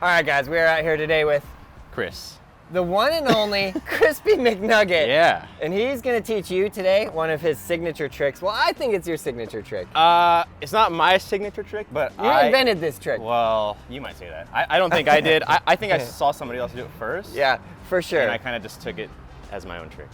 All right, guys, we are out here today with Chris. The one and only Crispy McNugget. Yeah. And he's gonna teach you today one of his signature tricks. Well, I think it's your signature trick. It's not my signature trick, but You invented this trick. Well, you might say that. I don't think I did. I think I saw somebody else do it first. Yeah, for sure. And I kind of just took it as my own trick.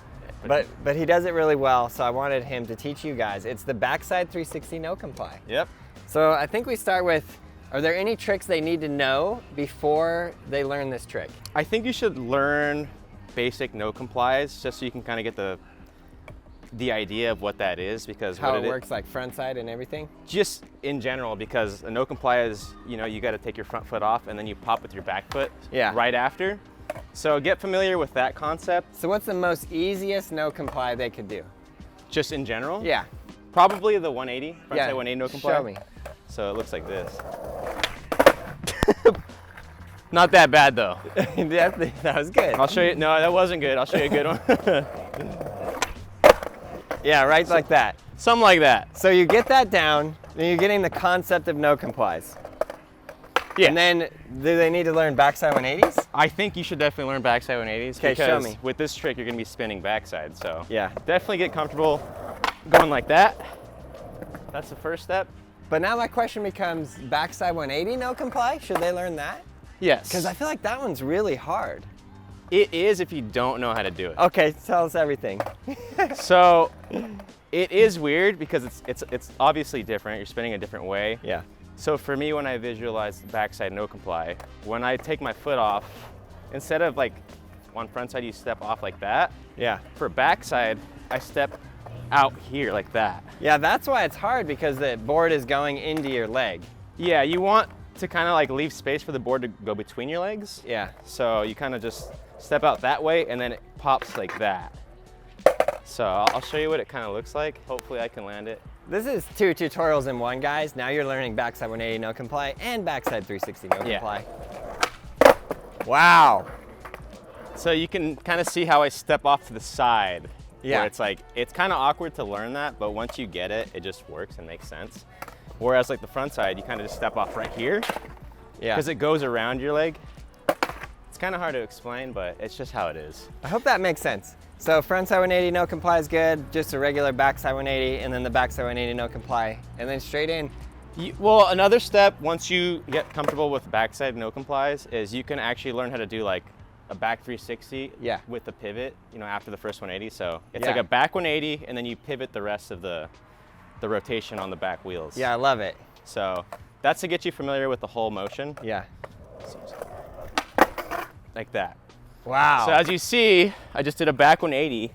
But he does it really well, so I wanted him to teach you guys. It's the backside 360 no comply. Yep. So I think we start with, are there any tricks they need to know before they learn this trick? I think you should learn basic no complies just so you can kind of get the idea of what that is, because how it works, like front side and everything? Just in general, because a no comply is, you got to take your front foot off and then you pop with your back foot right after. So get familiar with that concept. So what's the most easiest no comply they could do? Just in general? Yeah. Probably the 180, frontside 180 no comply. Show me. So it looks like this. Not that bad though. That was good. I'll show you, no, that wasn't good. I'll show you a good one. Yeah, right, like that. Something like that. So you get that down, and you're getting the concept of no complies. Yeah. And then, do they need to learn backside 180s? I think you should definitely learn backside 180s. Okay, show me. With this trick, you're gonna be spinning backside, so. Yeah. Definitely get comfortable going like that. That's the first step. But now my question becomes, backside 180 no comply? Should they learn that? Yes. Because I feel like that one's really hard. It is if you don't know how to do it. Okay, tell us everything. So, it is weird because it's obviously different. You're spinning a different way. Yeah. So for me, when I visualize the backside no comply, when I take my foot off, instead of like on front side, you step off like that. Yeah. For backside, I step out here like that. Yeah, that's why it's hard, because the board is going into your leg. Yeah, you want to kind of like leave space for the board to go between your legs. Yeah. So you kind of just step out that way and then it pops like that. So I'll show you what it kind of looks like. Hopefully I can land it. This is 2 tutorials in one, guys. Now you're learning backside 180 no comply and backside 360 no comply. Wow. So you can kind of see how I step off to the side. Yeah. Where it's like, it's kind of awkward to learn that, but once you get it, it just works and makes sense. Whereas like the front side, you kind of just step off right here. Yeah. Because it goes around your leg. It's kind of hard to explain, but it's just how it is. I hope that makes sense. So frontside 180 no comply is good, just a regular backside 180, and then the backside 180 no comply, and then straight in. Well, another step once you get comfortable with backside no complies is you can actually learn how to do like a back 360 with the pivot, after the first 180. So it's like a back 180 and then you pivot the rest of the rotation on the back wheels. Yeah, I love it. So that's to get you familiar with the whole motion. Yeah. Like that. Wow. So as you see, I just did a back 180,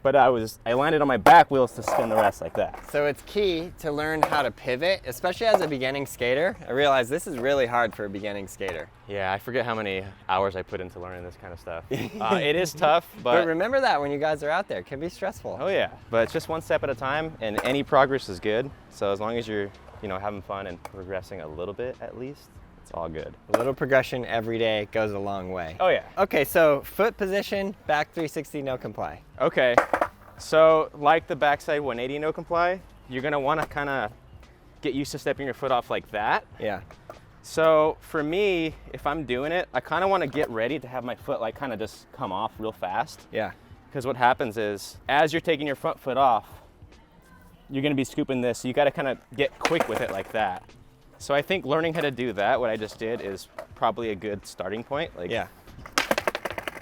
but I landed on my back wheels to spin the rest like that. So it's key to learn how to pivot, especially as a beginning skater. I realize this is really hard for a beginning skater. Yeah, I forget how many hours I put into learning this kind of stuff. It is tough, but remember that when you guys are out there, it can be stressful. Oh yeah, but it's just one step at a time, and any progress is good. So as long as you're, having fun and progressing a little bit at least, it's all good. A little progression every day goes a long way. Oh yeah. Okay, so foot position, back 360 no comply. Okay, so like the backside 180 no comply, you're gonna wanna kinda get used to stepping your foot off like that. Yeah. So for me, if I'm doing it, I kinda wanna get ready to have my foot like kinda just come off real fast. Yeah. Because what happens is, as you're taking your front foot off, you're gonna be scooping this, so you gotta kinda get quick with it like that. So I think learning how to do that, what I just did, is probably a good starting point. Like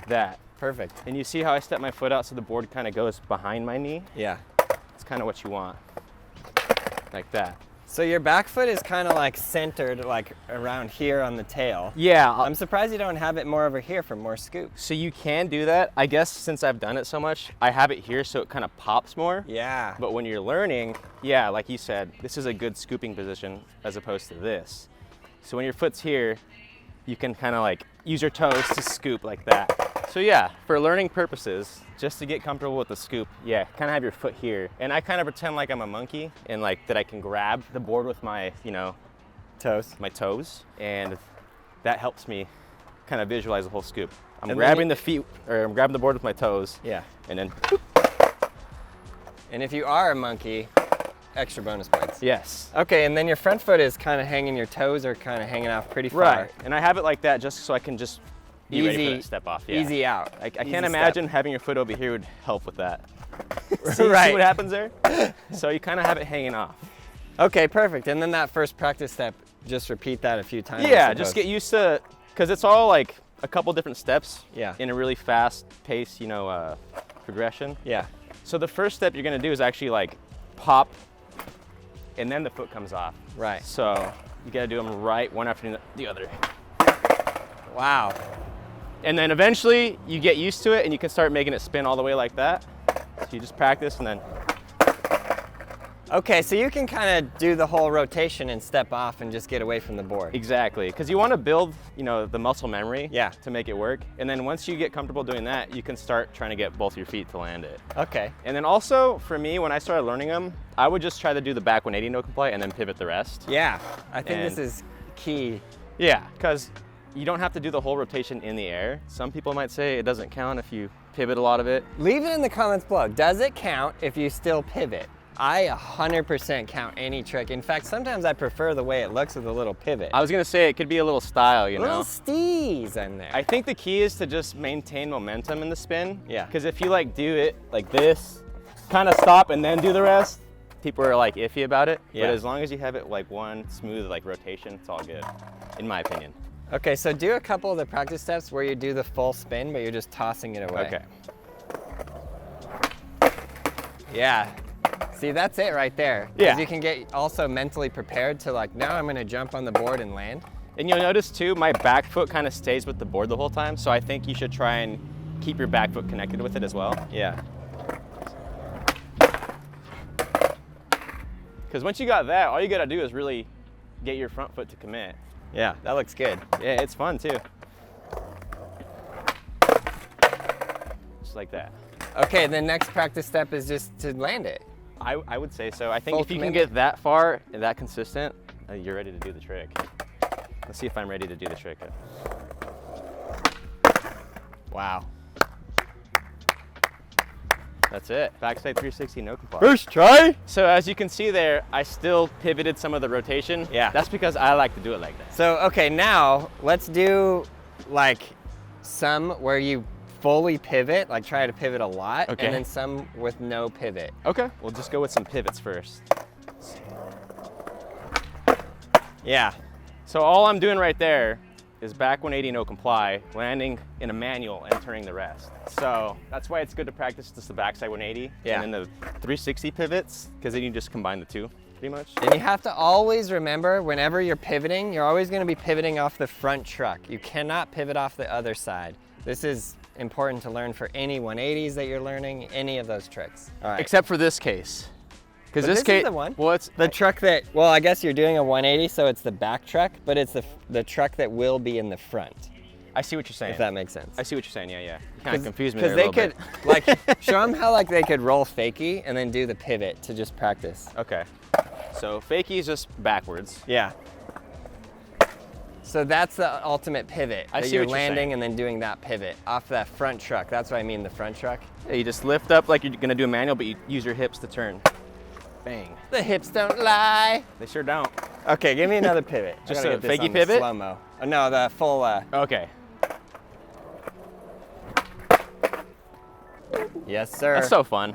that. Perfect. And you see how I step my foot out so the board kind of goes behind my knee? Yeah. It's kind of what you want. Like that. So your back foot is kind of like centered like around here on the tail. Yeah. I'm surprised you don't have it more over here for more scoop. So you can do that. I guess since I've done it so much, I have it here so it kind of pops more. Yeah. But when you're learning, yeah, like you said, this is a good scooping position as opposed to this. So when your foot's here, you can kind of like use your toes to scoop like that. So yeah, for learning purposes, just to get comfortable with the scoop, yeah, kind of have your foot here. And I kind of pretend like I'm a monkey and like that I can grab the board with my, toes. My toes. And that helps me kind of visualize the whole scoop. I'm And grabbing the feet, or I'm grabbing the board with my toes. Yeah. And then. And if you are a monkey, extra bonus points. Yes. Okay, and then your front foot is kind of hanging, your toes are kind of hanging off pretty far. Right, and I have it like that just so I can just be ready for that step off. Yeah. Easy out. I can't imagine having your foot over here would help with that. See Right. what happens there? So you kind of have it hanging off. Okay, perfect. And then that first practice step, just repeat that a few times. I Yeah, suppose. just get used to, because it's all like a couple different steps Yeah. in a really fast pace, progression. Yeah. So the first step you're gonna do is actually like pop, and then the foot comes off. Right. So you gotta do them right one after the other. Wow. And then eventually you get used to it and you can start making it spin all the way like that. So you just practice and then. Okay, so you can kind of do the whole rotation and step off and just get away from the board. Exactly, because you want to build, the muscle memory Yeah. to make it work. And then once you get comfortable doing that, you can start trying to get both your feet to land it. Okay. And then also for me, when I started learning them, I would just try to do the back 180 no comply and then pivot the rest. Yeah, I think this And- is key. Yeah, because you don't have to do the whole rotation in the air. Some people might say it doesn't count if you pivot a lot of it. Leave it in the comments below. Does it count if you still pivot? I 100% count any trick. In fact, sometimes I prefer the way it looks with a little pivot. I was gonna say it could be a little style, Little steez in there. I think the key is to just maintain momentum in the spin. Yeah. Because if you do it like this, kind of stop and then do the rest, people are iffy about it. Yeah. But as long as you have it one smooth rotation, it's all good, in my opinion. Okay, so do a couple of the practice steps where you do the full spin, but you're just tossing it away. Okay. Yeah. See, that's it right there. 'Cause Yeah. you can get also mentally prepared to now I'm gonna jump on the board and land. And you'll notice too, my back foot kind of stays with the board the whole time. So I think you should try and keep your back foot connected with it as well. Yeah. Because once you got that, all you gotta do is really get your front foot to commit. Yeah, that looks good. Yeah, it's fun too. Just like that. Okay, the next practice step is just to land it. I would say so. I think Full if you can commitment. get that far and that consistent, you're ready to do the trick. Let's see if I'm ready to do the trick. Wow. That's it. Backside 360, no comply. First try. So as you can see there, I still pivoted some of the rotation. Yeah. That's because I like to do it like that. So, okay, now let's do some where you fully pivot, try to pivot a lot, Okay. and then some with no pivot. Okay. We'll just go with some pivots first. Yeah. So all I'm doing right there is back 180 no comply, landing in a manual and turning the rest. So that's why it's good to practice just the backside 180 Yeah. and then the 360 pivots, because then you just combine the two pretty much. And you have to always remember, whenever you're pivoting, you're always gonna be pivoting off the front truck. You cannot pivot off the other side. This is important to learn for any 180s that you're learning, any of those tricks. All right. Except for this case. Because But this this case, is the one. well, it's The truck that, well, I guess you're doing a 180, so it's the back truck, but it's the truck that will be in the front, I see what you're saying. if that makes sense. I see what you're saying. Yeah, yeah. You kind of confused me there Because a they little could, bit. show them how they could roll fakie and then do the pivot to just practice. Okay. So fakie is just backwards. Yeah. So that's the ultimate pivot. I that see you're what you're landing saying. and then doing that pivot off that front truck. That's what I mean, the front truck. Yeah, you just lift up like you're gonna do a manual, but you use your hips to turn. Bang. The hips don't lie. They sure don't. Okay, give me another pivot. I Just gotta a get this fakie on the pivot? slow-mo. Oh, no, the full. Okay. Yes, sir. That's so fun.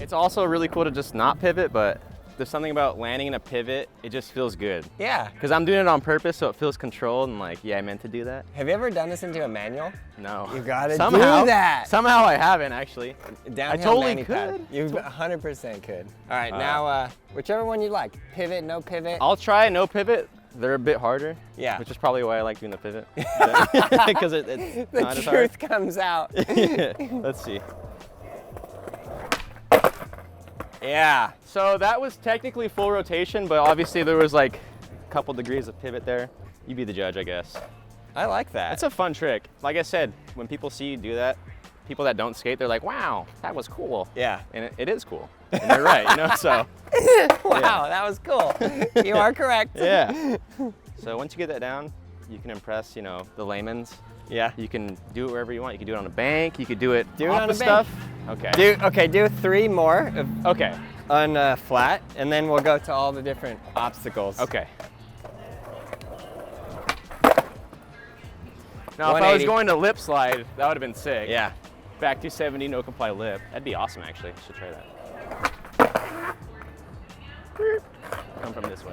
It's also really cool to just not pivot, but there's something about landing in a pivot, it just feels good. Yeah. Because I'm doing it on purpose, so it feels controlled and yeah, I meant to do that. Have you ever done this into a manual? No. You gotta somehow, do that. Somehow I haven't actually. Downhill totally mani pad. could. You 100% could. All right, now whichever one you like. Pivot, no pivot. I'll try no pivot. They're a bit harder. Yeah. Which is probably why I like doing the pivot. Because it's The not as hard. truth comes out. Let's see. Yeah. So that was technically full rotation, but obviously there was a couple degrees of pivot there. You be the judge, I guess. I like that. It's a fun trick. Like I said, when people see you do that, people that don't skate, they're like, wow, that was cool. Yeah. And it is cool. And they're right, so. Wow, that was cool. You are correct. Yeah. So once you get that down, you can impress, you know, the layman's. Yeah. You can do it wherever you want. You can do it on a bank. You could do it on off a the stuff. bank. Okay. Do 3 more Okay. on flat, and then we'll go to all the different obstacles. Okay. Now, if I was 180. going to lip slide, that would have been sick. Yeah. Back 270, no comply lip. That'd be awesome, actually. Should try that. Come from this way.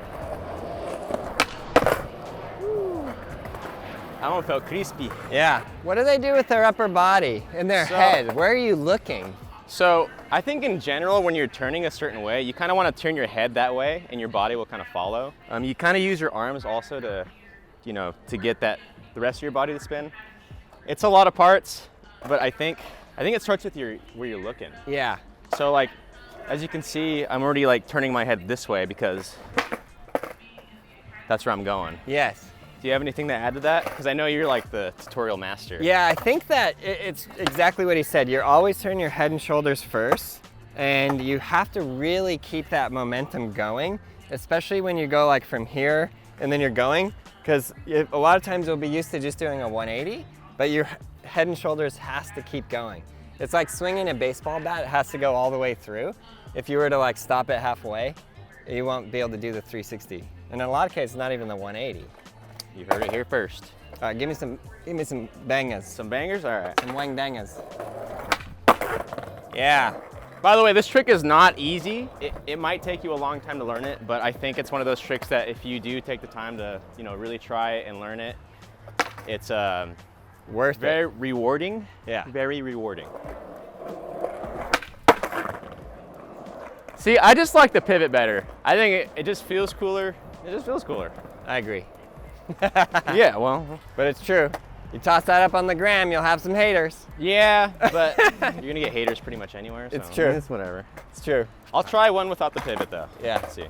That one felt crispy. Yeah. What do they do with their upper body and their head? Where are you looking? So I think in general, when you're turning a certain way, you kind of want to turn your head that way, and your body will kind of follow. You kind of use your arms also to, you know, to get the rest of your body to spin. It's a lot of parts, but I think it starts with where you're looking. Yeah. So like, as you can see, I'm already like turning my head this way because that's where I'm going. Yes. Do you have anything to add to that? Because I know you're like the tutorial master. Yeah, I think that it's exactly what he said. You're always turning your head and shoulders first, and you have to really keep that momentum going, especially when you go like from here and then you're going, because a lot of times you'll be used to just doing a 180, but your head and shoulders has to keep going. It's like swinging a baseball bat. It has to go all the way through. If you were to like stop it halfway, you won't be able to do the 360. And in a lot of cases, not even the 180. You heard it here first. All right, give me some bangers. Some bangers? All right. Some wang dangas. Yeah. By the way, this trick is not easy. It might take you a long time to learn it, but I think it's one of those tricks that if you do take the time to, you know, really try it and learn it, it's worth very it. rewarding. Yeah. Very rewarding. See, I just like the pivot better. I think it just feels cooler. It just feels cooler. I agree. Yeah, well. But it's true. You toss that up on the gram, you'll have some haters. Yeah, but you're gonna get haters pretty much anywhere. So It's true. It's whatever. It's true. I'll try one without the pivot though. Yeah. Let's see.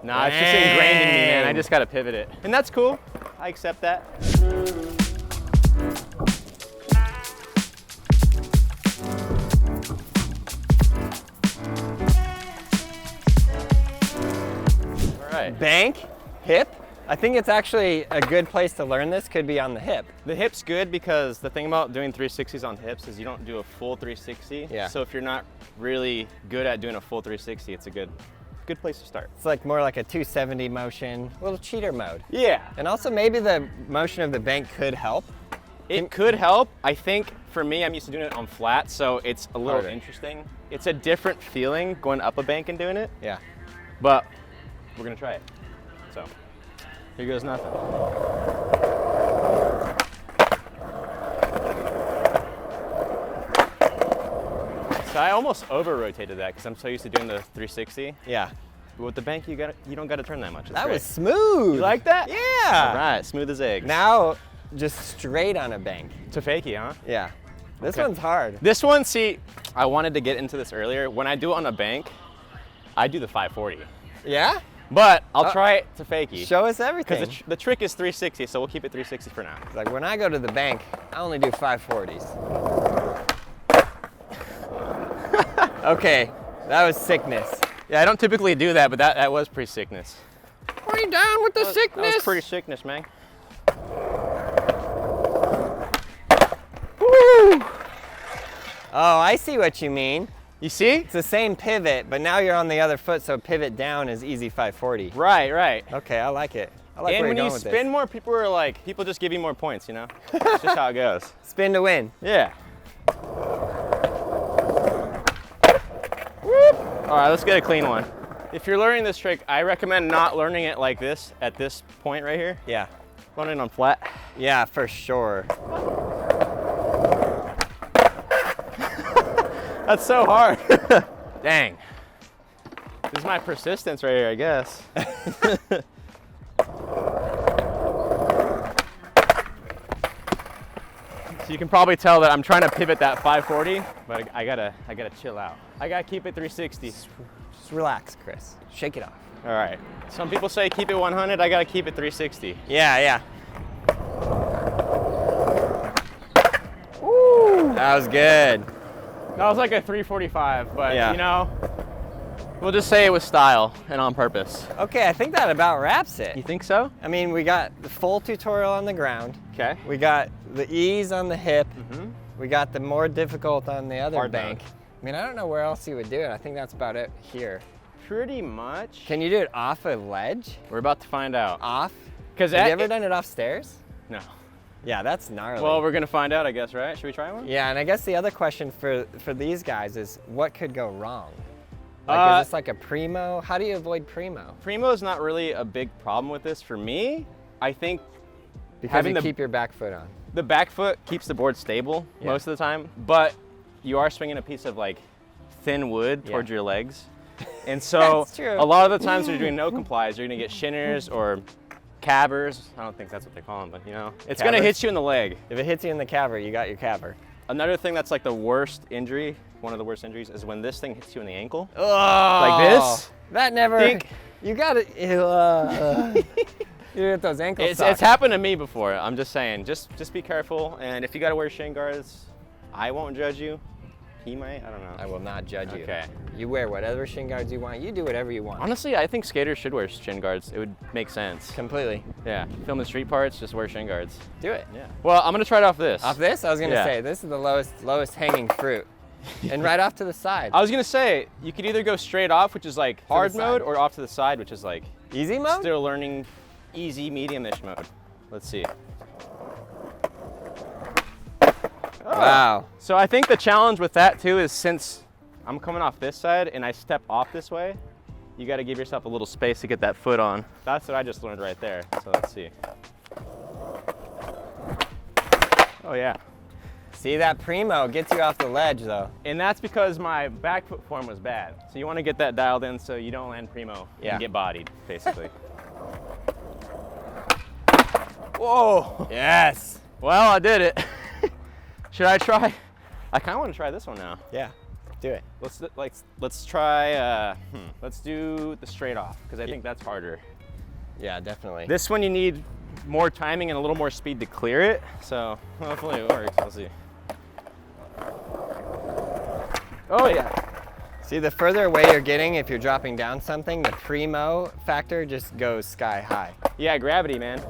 Nah, it's just ingrained in me, man. I just gotta pivot it. And that's cool. I accept that. All right. Bank, hip. I think it's actually a good place to learn this, could be on the hip. The hip's good because the thing about doing 360s on hips is you don't do a full 360. Yeah. So if you're not really good at doing a full 360, it's a good place to start. It's like more like a 270 motion, a little cheater mode. Yeah. And also maybe the motion of the bank could help. It could help. I think for me, I'm used to doing it on flat, so it's a little Harder. interesting. It's a different feeling going up a bank and doing it, Yeah. but we're gonna try it. So here goes nothing. So I almost over-rotated that because I'm so used to doing the 360. Yeah. But with the bank, you don't got to turn that much. It's That great. was smooth. You like that? Yeah. All right, smooth as eggs. Now, just straight on a bank. To fakie, huh? Yeah. This Okay. one's hard. This one, see, I wanted to get into this earlier. When I do it on a bank, I do the 540. Yeah? But I'll try it to fakie. Show us everything. Because the trick is 360, so we'll keep it 360 for now. It's like when I go to the bank, I only do 540s. Okay, that was sickness. Yeah, I don't typically do that, but that was pretty sickness. Are you down with the sickness? That was pretty sickness, man. Woo! Oh, I see what you mean. You see? It's the same pivot, but now you're on the other foot, so pivot down is easy 540. Right, right. Okay, I like it. I like And where when you're you going with spin this. more, people just give you more points, you know? It's just how it goes. Spin to win. Yeah. Whoop. All right, let's get a clean one. If you're learning this trick, I recommend not learning it like this at this point right here. Yeah. Learning it on flat. Yeah, for sure. That's so hard. Dang. This is my persistence right here, I guess. So you can probably tell that I'm trying to pivot that 540, but I gotta chill out. I gotta keep it 360. Just relax, Chris. Shake it off. All right. Some people say keep it 100. I gotta keep it 360. Yeah, yeah. Woo! That was good. That was like a 345, but Yeah. you know, We'll just say it was style and on purpose. Okay, I think that about wraps You it. think so? I mean, we got the full tutorial on the ground. Okay. We got the ease on the hip. Mm-hmm. We got the more difficult on the other Hard bank. mode. I mean, I don't know where else you would do it. I think that's about it here. Pretty much. Can you do it off a ledge? We're about to find out. Off? Because Have you ever done it off stairs? No. Yeah, that's gnarly. Well, we're gonna find out, I guess, right? Should we try one? Yeah, and I guess the other question for these guys is what could go wrong? Like, is this like a primo? How do you avoid primo? Primo is not really a big problem with this for me. I think Because having you the keep your back foot on. the back foot keeps the board stable Yeah. most of the time, but you are swinging a piece of like thin wood Yeah. towards your legs. And so That's true. a lot of the times when you're doing no complies, you're gonna get shinners or cabbers. I don't think that's what they call them, but you know, it's gonna Cabbers? hit you in the leg. If it hits you in the caver, you got your caver. Another thing that's like the worst injury, one of the worst injuries, is when this thing hits you in the ankle. Oh, Like this? That never. Think- You got it. You get those ankle It's socks. happened to me before. I'm just saying, just be careful. And if you gotta wear shin guards, I won't judge you. He might, I don't know. I will not judge you. Okay. You wear whatever shin guards you want. You do whatever you want. Honestly, I think skaters should wear shin guards. It would make sense. Completely. Yeah, filming street parts, just wear shin guards. Do it. Yeah. Well, I'm gonna try it off this. Off this, I was gonna Yeah. say this is the lowest hanging fruit, and right off to the side. I was gonna say, you could either go straight off, which is like the hard side. mode, or off to the side, which is like Easy mode. still learning easy, medium-ish mode. Let's see. Wow. So I think the challenge with that too is since I'm coming off this side and I step off this way, you got to give yourself a little space to get that foot on. That's what I just learned right there. So let's see. Oh yeah. See, that primo gets you off the ledge though. And that's because my back foot form was bad. So you want to get that dialed in so you don't land primo Yeah. and get bodied, basically. Whoa. Yes. Well, I did it. Should I try? I kind of want to try this one now. Yeah. Do it. Let's try. Let's do the straight off because I think that's harder. Yeah, definitely. This one you need more timing and a little more speed to clear it. So hopefully it works. We'll see. Oh yeah. See, the further away you're getting, if you're dropping down something, the primo factor just goes sky high. Yeah, gravity, man.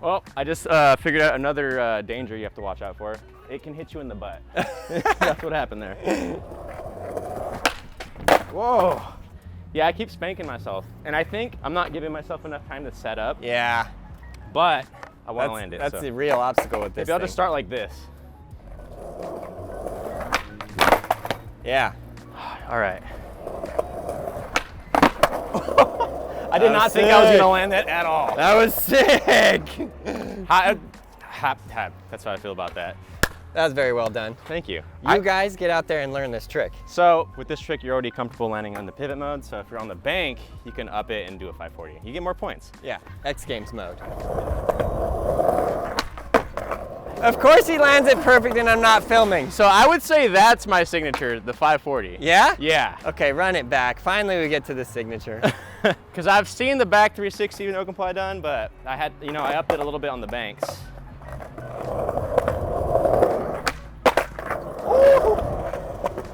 Well, I just figured out another danger you have to watch out for. It can hit you in the butt. That's what happened there. Whoa. Yeah, I keep spanking myself. And I think I'm not giving myself enough time to set up, Yeah. but I want to land it. That's so. the real obstacle with this Maybe I'll thing. just start like this. Yeah. All right. I did That not was think I was sick. going to land that at all. That was sick. That's how I feel about that. That was very well done. Thank you. You guys get out there and learn this trick. So with this trick, you're already comfortable landing on the pivot mode. So if you're on the bank, you can up it and do a 540. You get more points. Yeah, X Games mode. Of course he lands it perfect and I'm not filming. So I would say that's my signature, the 540. Yeah? Yeah. Okay, run it back. Finally we get to the signature. Because I've seen the back 360 no comply done, but I had, I upped it a little bit on the banks.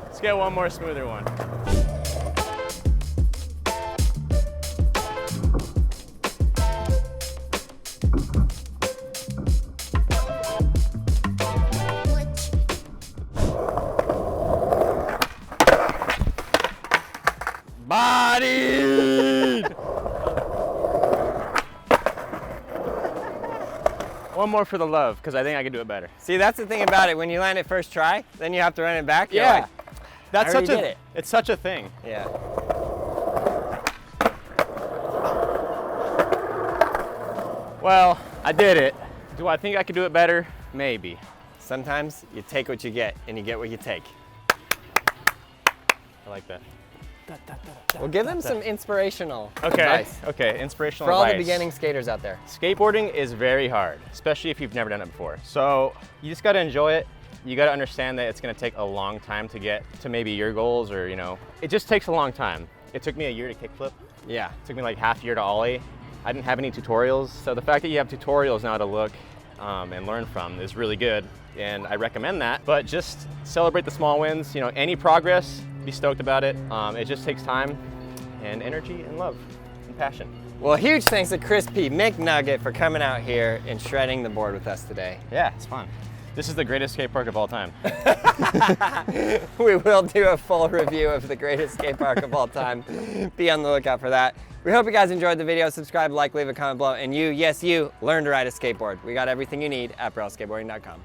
Let's get one more smoother one. Bodied! One more for the love, because I think I can do it better. See, that's the thing about it. When you land it first try, then you have to run it back. You're like, That's I already such did a, it. it's such a thing. yeah. Well, I did it. Do I think I could do it better? Maybe. Sometimes you take what you get and you get what you take. I like that. We'll give them some inspirational Okay. advice Okay. Inspirational for all advice. the beginning skaters out there. Skateboarding is very hard, especially if you've never done it before. So you just got to enjoy it. You got to understand that it's going to take a long time to get to maybe your goals, or it just takes a long time. It took me a year to kickflip. Yeah. It took me like half a year to ollie. I didn't have any tutorials. So the fact that you have tutorials now to look and learn from is really good. And I recommend that, but just celebrate the small wins. Any progress be stoked about it. It just takes time and energy and love and passion. Well, huge thanks to Chris P. McNugget for coming out here and shredding the board with us today. Yeah, it's fun. This is the greatest skate park of all time. We will do a full review of the greatest skate park of all time. Be on the lookout for that. We hope you guys enjoyed the video. Subscribe, like, leave a comment below, and you, yes you, learn to ride a skateboard. We got everything you need at BrailleSkateboarding.com.